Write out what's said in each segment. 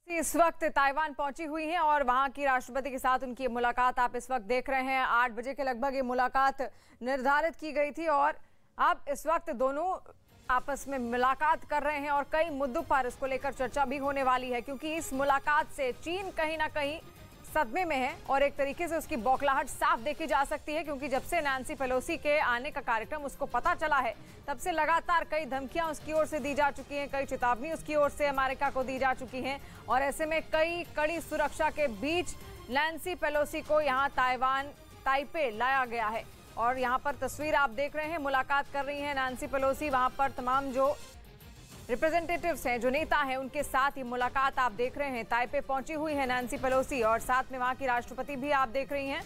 इस वक्त ताइवान पहुंची हुई हैं और वहां की राष्ट्रपति के साथ उनकी मुलाकात आप इस वक्त देख रहे हैं। 8 बजे के लगभग ये मुलाकात निर्धारित की गई थी और अब इस वक्त दोनों आपस में मुलाकात कर रहे हैं और कई मुद्दों पर इसको लेकर चर्चा भी होने वाली है, क्योंकि इस मुलाकात से चीन कहीं ना कहीं सदमे में है और एक तरीके से उसकी बौखलाहट साफ देखी जा सकती है, क्योंकि जब से नैन्सी पेलोसी के आने का कार्यक्रम उसको पता चला है तब से लगातार कई धमकियां उसकी ओर से दी जा चुकी हैं, कई चेतावनी उसकी ओर से अमेरिका को दी जा चुकी हैं और ऐसे में कई कड़ी सुरक्षा के बीच नैन्सी पेलोसी को यहां ताइपे लाया गया है। और यहां पर तस्वीर आप देख रहे हैं, मुलाकात कर रही हैं नैन्सी पेलोसी। वहां पर तमाम जो रिप्रेजेंटेटिव्स हैं, जो नेता हैं, उनके साथ ये मुलाकात आप देख रहे हैं। ताइपे पहुंची हुई है नैन्सी पेलोसी और साथ में वहां की राष्ट्रपति भी आप देख रही हैं।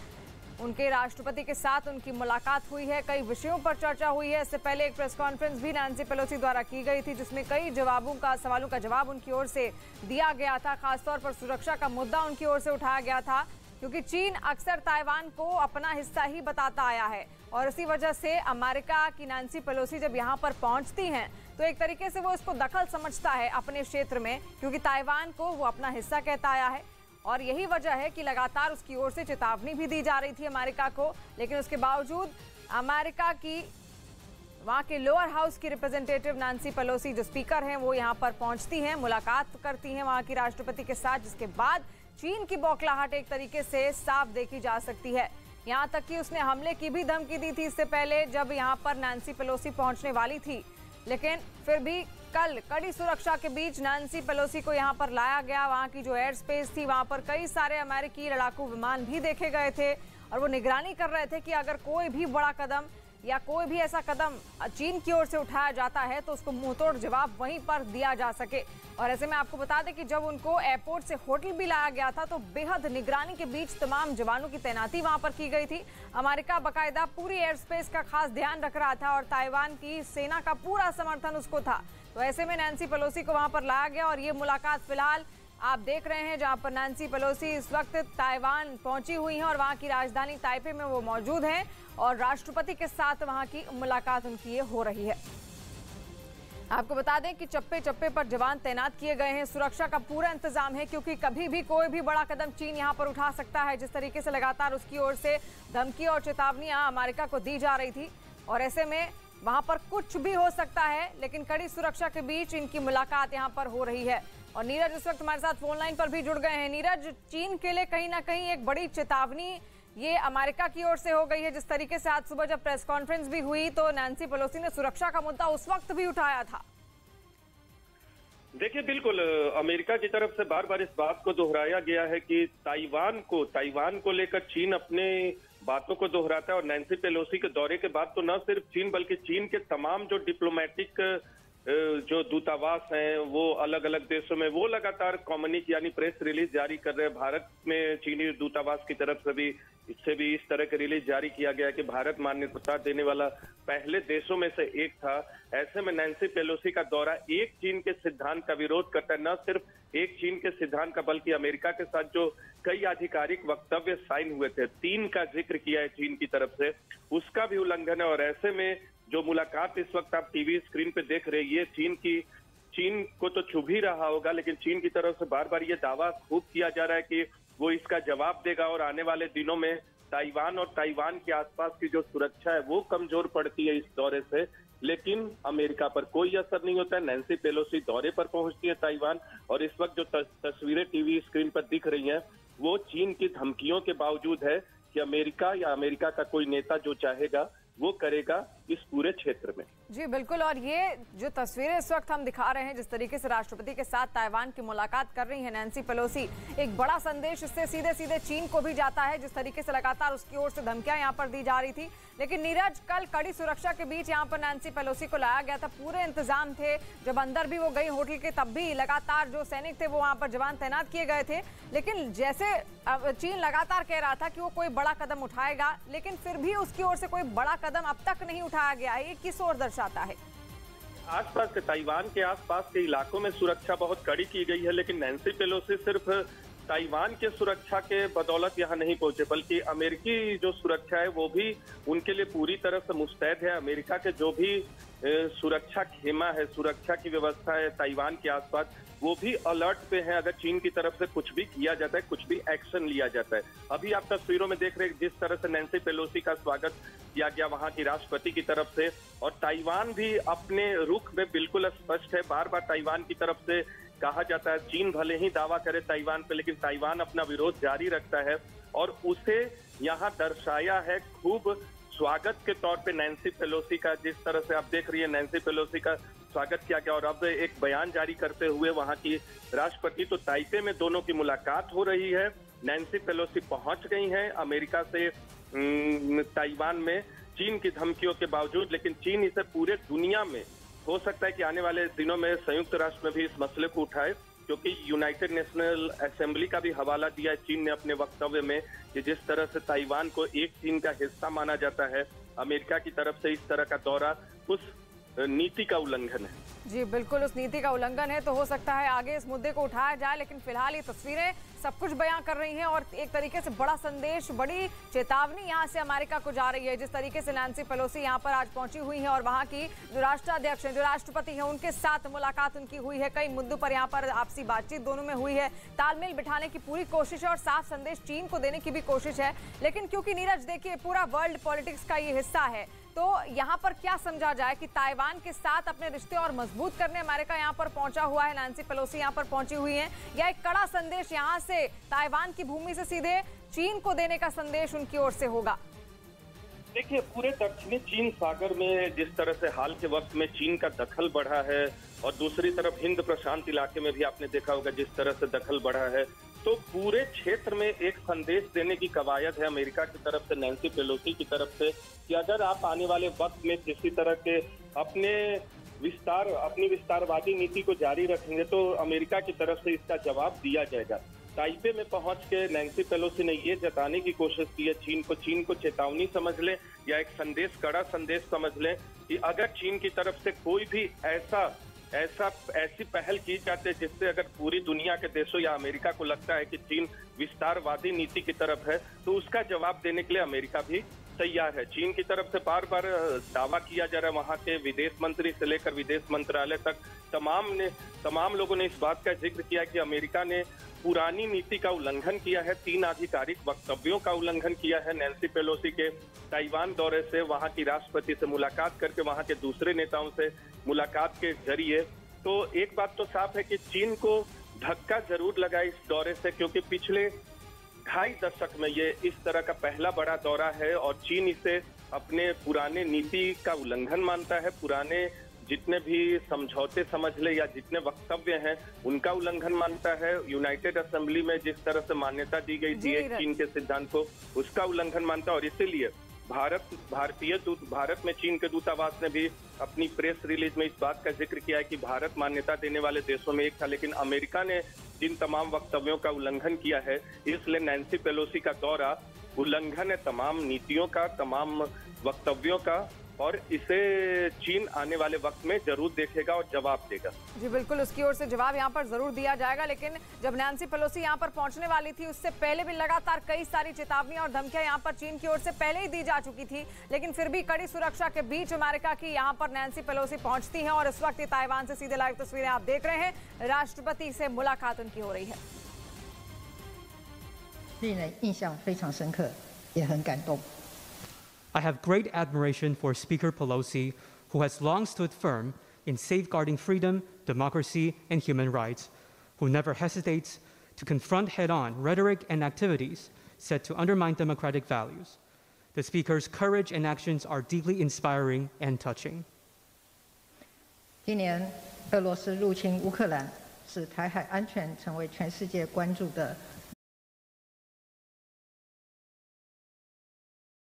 उनके राष्ट्रपति के साथ उनकी मुलाकात हुई है, कई विषयों पर चर्चा हुई है। इससे पहले एक प्रेस कॉन्फ्रेंस भी नैन्सी पेलोसी द्वारा की गई थी, जिसमें कई सवालों का जवाब उनकी ओर से दिया गया था। खासतौर पर सुरक्षा का मुद्दा उनकी ओर से उठाया गया था, क्योंकि चीन अक्सर ताइवान को अपना हिस्सा ही बताता आया है और इसी वजह से अमेरिका की नैन्सी पेलोसी जब यहां पर पहुंचती हैं तो एक तरीके से वो इसको दखल समझता है अपने क्षेत्र में, क्योंकि ताइवान को वो अपना हिस्सा कहता आया है और यही वजह है कि लगातार उसकी ओर से चेतावनी भी दी जा रही थी अमेरिका को। लेकिन उसके बावजूद अमेरिका की वहां के लोअर हाउस की रिप्रेजेंटेटिव नैन्सी पेलोसी जो स्पीकर हैं, वो यहां पर पहुंचती हैं, मुलाकात करती हैं वहां की राष्ट्रपति के साथ, जिसके बाद चीन की बौखलाहट एक तरीके से साफ देखी जा सकती है। यहां तक कि उसने हमले की भी धमकी दी थी इससे पहले, जब यहां पर नैन्सी पेलोसी पहुंचने वाली थी। लेकिन फिर भी कल कड़ी सुरक्षा के बीच नैन्सी पेलोसी को यहां पर लाया गया। वहां की जो एयर स्पेस थी, वहां पर कई सारे अमेरिकी लड़ाकू विमान भी देखे गए थे और वो निगरानी कर रहे थे कि अगर कोई भी बड़ा कदम या कोई भी ऐसा कदम चीन की ओर से उठाया जाता है तो उसको मुंहतोड़ जवाब वहीं पर दिया जा सके। और ऐसे में आपको बता दें कि जब उनको एयरपोर्ट से होटल भी लाया गया था तो बेहद निगरानी के बीच तमाम जवानों की तैनाती वहां पर की गई थी। अमेरिका बाकायदा पूरी एयर स्पेस का खास ध्यान रख रहा था और ताइवान की सेना का पूरा समर्थन उसको था। तो ऐसे में नैन्सी पेलोसी को वहां पर लाया गया और ये मुलाकात फिलहाल आप देख रहे हैं, जहां पर नैन्सी पेलोसी इस वक्त ताइवान पहुंची हुई हैं और वहां की राजधानी ताइपे में वो मौजूद हैं और राष्ट्रपति के साथ वहां की मुलाकात उनकी ये हो रही है। आपको बता दें कि चप्पे चप्पे पर जवान तैनात किए गए हैं, सुरक्षा का पूरा इंतजाम है, क्योंकि कभी भी कोई भी बड़ा कदम चीन यहां पर उठा सकता है। जिस तरीके से लगातार उसकी ओर से धमकी और चेतावनियां अमेरिका को दी जा रही थी और ऐसे में वहां पर कुछ भी हो सकता है, लेकिन कड़ी सुरक्षा के बीच इनकी मुलाकात यहां पर हो रही है। और नीरज इस वक्त हमारे साथ फोन लाइन पर भी जुड़ गए हैं। नीरज, चीन के लिए कहीं ना कहीं एक बड़ी चेतावनी ये अमेरिका की ओर से हो गई है। जिस तरीके से आज सुबह जब प्रेस कॉन्फ्रेंस भी हुई तो नैन्सी पेलोसी ने सुरक्षा का मुद्दा उस वक्त भी उठाया था। देखिए, बिल्कुल अमेरिका की तरफ से बार बार इस बात को दोहराया गया है कि ताइवान को लेकर चीन अपने बातों को दोहराता है और नैन्सी पेलोसी के दौरे के बाद तो न सिर्फ चीन बल्कि चीन के तमाम जो डिप्लोमेटिक जो दूतावास हैं वो अलग अलग देशों में वो लगातार कम्युनिक यानी प्रेस रिलीज जारी कर रहे हैं। भारत में चीनी दूतावास की तरफ से भी इस तरह के रिलीज जारी किया गया कि भारत मान्यता देने वाला पहले देशों में से एक था। ऐसे में नैन्सी पेलोसी का दौरा एक चीन के सिद्धांत का विरोध करता है, न सिर्फ एक चीन के सिद्धांत का बल्कि अमेरिका के साथ जो कई आधिकारिक वक्तव्य साइन हुए थे, 3 का जिक्र किया है चीन की तरफ से, उसका भी उल्लंघन है। और ऐसे में जो मुलाकात इस वक्त आप टीवी स्क्रीन पे देख रहे हैं, ये चीन को तो छू भी रहा होगा, लेकिन चीन की तरफ से बार बार ये दावा खूब किया जा रहा है कि वो इसका जवाब देगा और आने वाले दिनों में ताइवान और ताइवान के आसपास की जो सुरक्षा है वो कमजोर पड़ती है इस दौरे से। लेकिन अमेरिका पर कोई असर नहीं होता है। नैन्सी पेलोसी दौरे पर पहुंचती है ताइवान और इस वक्त जो तस्वीरें टीवी स्क्रीन पर दिख रही हैं वो चीन की धमकियों के बावजूद है कि अमेरिका या अमेरिका का कोई नेता जो चाहेगा वो करेगा इस पूरे क्षेत्र में। जी बिल्कुल, और ये जो तस्वीरें इस वक्त हम दिखा रहे हैं, जिस तरीके से राष्ट्रपति के साथ ताइवान की मुलाकात कर रही है नैन्सी पेलोसी, एक बड़ा संदेश इससे सीधे सीधे चीन को भी जाता है। जिस तरीके से लगातार उसकी ओर से धमकियां यहां पर दी जा रही थी, लेकिन नीरज, कल कड़ी सुरक्षा के बीच यहां पर नैन्सी पेलोसी को लाया गया था, पूरे इंतजाम थे। जब अंदर भी वो गई होटल के तब भी लगातार जो सैनिक थे वो वहां पर जवान तैनात किए गए थे। लेकिन जैसे चीन लगातार कह रहा था कि वो कोई बड़ा कदम उठाएगा, लेकिन फिर भी उसकी ओर से कोई बड़ा कदम अब तक नहीं उठाया गया है। ये किस ओर दर्शाता है? आसपास के ताइवान के आसपास के इलाकों में सुरक्षा बहुत कड़ी की गई है, लेकिन नैन्सी पेलोसी सिर्फ ताइवान के सुरक्षा के बदौलत यहाँ नहीं पहुंचे, बल्कि अमेरिकी जो सुरक्षा है वो भी उनके लिए पूरी तरह से मुस्तैद है। अमेरिका के जो भी सुरक्षा खेमा है, सुरक्षा की व्यवस्था है ताइवान के आसपास, वो भी अलर्ट पे हैं। अगर चीन की तरफ से कुछ भी किया जाता है, कुछ भी एक्शन लिया जाता है। अभी आप तस्वीरों में देख रहे हैं जिस तरह से नैन्सी पेलोसी का स्वागत किया गया वहां की राष्ट्रपति की तरफ से, और ताइवान भी अपने रुख में बिल्कुल स्पष्ट है। बार बार ताइवान की तरफ से कहा जाता है, चीन भले ही दावा करे ताइवान पे, लेकिन ताइवान अपना विरोध जारी रखता है, और उसे यहाँ दर्शाया है खूब स्वागत के तौर पे नैन्सी पेलोसी का। जिस तरह से आप देख रही है नैन्सी पेलोसी का स्वागत किया गया, और अब एक बयान जारी करते हुए वहां की राष्ट्रपति, तो ताइपे में दोनों की मुलाकात हो रही है। नैन्सी पेलोसी पहुंच गई हैं अमेरिका से ताइवान में चीन की धमकियों के बावजूद, लेकिन चीन इसे पूरे दुनिया में, हो सकता है कि आने वाले दिनों में संयुक्त राष्ट्र में भी इस मसले को उठाए, क्योंकि यूनाइटेड नेशनल असेंबली का भी हवाला दिया है चीन ने अपने वक्तव्य में कि जिस तरह से ताइवान को एक चीन का हिस्सा माना जाता है, अमेरिका की तरफ से इस तरह का दौरा उस नीति का उल्लंघन है। जी बिल्कुल, उस नीति का उल्लंघन है। तो हो सकता है आगे इस मुद्दे को उठाया जाए, लेकिन फिलहाल ये तस्वीरें सब कुछ बयां कर रही हैं और एक तरीके से बड़ा संदेश, बड़ी चेतावनी यहां से अमेरिका को जा रही है। जिस तरीके से नैन्सी पेलोसी यहां पर आज पहुंची हुई हैं और वहां की जो राष्ट्राध्यक्ष हैं, जो राष्ट्रपति हैं, उनके साथ मुलाकात उनकी हुई है। कई मुद्दों पर यहां पर आपसी बातचीत दोनों में हुई है, तालमेल बिठाने की पूरी कोशिश है और साफ संदेश चीन को देने की भी कोशिश है। लेकिन क्योंकि नीरज देखिए पूरा वर्ल्ड पॉलिटिक्स का ये हिस्सा है, तो यहाँ पर क्या समझा जाए कि ताइवान के साथ अपने रिश्ते और मजबूत करने अमेरिका यहाँ पर पहुंचा हुआ है, नैन्सी पेलोसी यहाँ पर पहुंची हुई हैं, या एक कड़ा संदेश यहाँ से ताइवान की भूमि से सीधे चीन को देने का संदेश उनकी ओर से होगा? देखिए, पूरे दक्षिणी चीन सागर में जिस तरह से हाल के वक्त में चीन का दखल बढ़ा है, और दूसरी तरफ हिंद प्रशांत इलाके में भी आपने देखा होगा जिस तरह से दखल बढ़ा है, तो पूरे क्षेत्र में एक संदेश देने की कवायद है अमेरिका की तरफ से, नैन्सी पेलोसी की तरफ से, कि अगर आप आने वाले वक्त में किसी तरह के अपनी विस्तारवादी नीति को जारी रखेंगे तो अमेरिका की तरफ से इसका जवाब दिया जाएगा। ताइपे में पहुंच के नैन्सी पेलोसी ने ये जताने की कोशिश की है चीन को चेतावनी समझ ले या एक संदेश, कड़ा संदेश समझ ले, कि अगर चीन की तरफ से कोई भी ऐसी पहल की जाती है जिससे अगर पूरी दुनिया के देशों या अमेरिका को लगता है कि चीन विस्तारवादी नीति की तरफ है, तो उसका जवाब देने के लिए अमेरिका भी तैयार है। चीन की तरफ से बार बार दावा किया जा रहा है, वहां के विदेश मंत्री से लेकर विदेश मंत्रालय तक तमाम लोगों ने इस बात का जिक्र किया कि अमेरिका ने पुरानी नीति का उल्लंघन किया है, 3 आधिकारिक वक्तव्यों का उल्लंघन किया है। नैन्सी पेलोसी के ताइवान दौरे से, वहां की राष्ट्रपति से मुलाकात करके, वहां के दूसरे नेताओं से मुलाकात के जरिए, तो एक बात तो साफ है कि चीन को धक्का जरूर लगा इस दौरे से, क्योंकि पिछले 2.5 दशक में ये इस तरह का पहला बड़ा दौरा है और चीन इसे अपने पुराने नीति का उल्लंघन मानता है, पुराने जितने भी समझौते समझ ले या जितने वक्तव्य हैं उनका उल्लंघन मानता है। यूनाइटेड असेंबली में जिस तरह से मान्यता दी गई थी एक चीन के सिद्धांत को, उसका उल्लंघन मानता है, और इसीलिए भारत में चीन के दूतावास ने भी अपनी प्रेस रिलीज में इस बात का जिक्र किया है कि भारत मान्यता देने वाले देशों में एक था, लेकिन अमेरिका ने जिन तमाम वक्तव्यों का उल्लंघन किया है, इसलिए नैन्सी पेलोसी का दौरा उल्लंघन है तमाम नीतियों का, तमाम वक्तव्यों का, और इसे चीन आने वाले वक्त में जरूर देखेगा और जवाब देगा। जी बिल्कुल, उसकी ओर से जवाब यहाँ पर जरूर दिया जाएगा। लेकिन जब नैन्सी पेलोसी यहाँ पर पहुंचने वाली थी, उससे पहले भी लगातार कई सारी चेतावनियां और धमकियां यहाँ पर चीन की ओर से पहले ही दी जा चुकी थी, लेकिन फिर भी कड़ी सुरक्षा के बीच अमेरिका की यहाँ पर नैन्सी पेलोसी पहुंचती है। और इस वक्त ताइवान से सीधे लाइव तस्वीरें आप देख रहे हैं, राष्ट्रपति से मुलाकात उनकी हो रही है। I have great admiration for Speaker Pelosi, who has long stood firm in safeguarding freedom, democracy, and human rights, who never hesitates to confront head-on rhetoric and activities set to undermine democratic values. The Speaker's courage and actions are deeply inspiring and touching. 今年俄罗斯入侵乌克兰，使台海安全成为全世界关注的